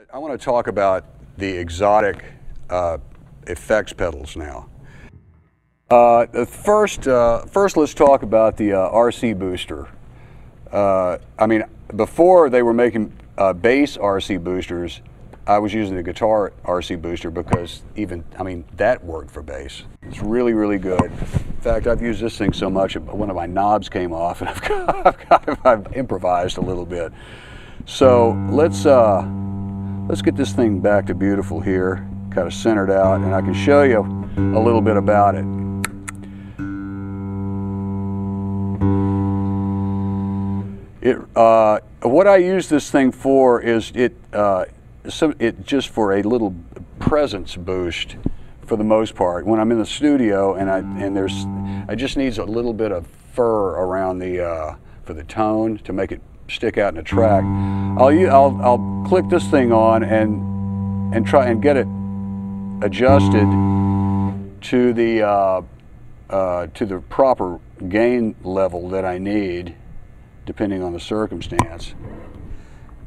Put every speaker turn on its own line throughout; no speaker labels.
I want to talk about the Xotic effects pedals now. First, let's talk about the RC booster. I mean, before they were making bass RC boosters, I was using the guitar RC booster because that worked for bass. It's really, really good. In fact, I've used this thing so much, one of my knobs came off, and I've improvised a little bit. So let's get this thing back to beautiful here, kind of centered out, and I can show you a little bit about it. What I use this thing for is it just for a little presence boost for the most part. When I'm in the studio and I just needs a little bit of fur around for the tone to make it stick out in a track. I'll click this thing on and try and get it adjusted to the proper gain level that I need, depending on the circumstance.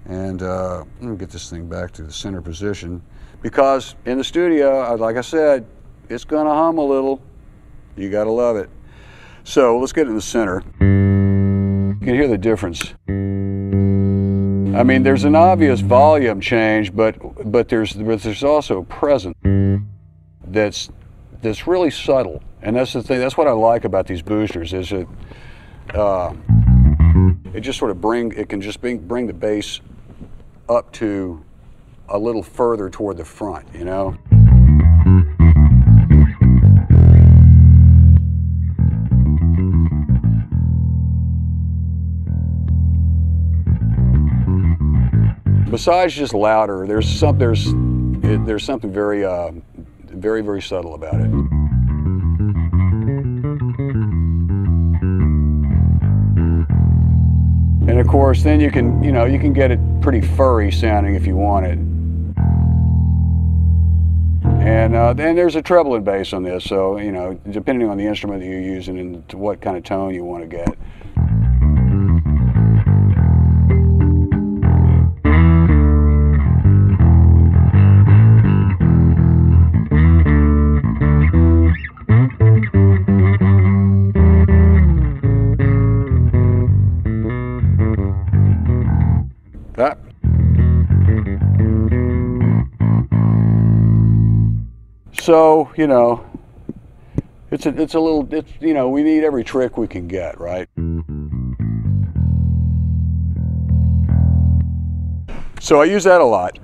And let me get this thing back to the center position, because in the studio, like I said, it's going to hum a little. You got to love it. So let's get it in the center. You can hear the difference. I mean, there's an obvious volume change, but there's also a presence that's really subtle, and that's the thing. That's what I like about these boosters. Is it just sort of bring the bass up to a little further toward the front, you know. Besides just louder, there's something very very subtle about it. And of course, then you can get it pretty furry sounding if you want it. And then there's a treble and bass on this, so depending on the instrument that you're using and to what kind of tone you want to get. That. So, we need every trick we can get, right? So I use that a lot.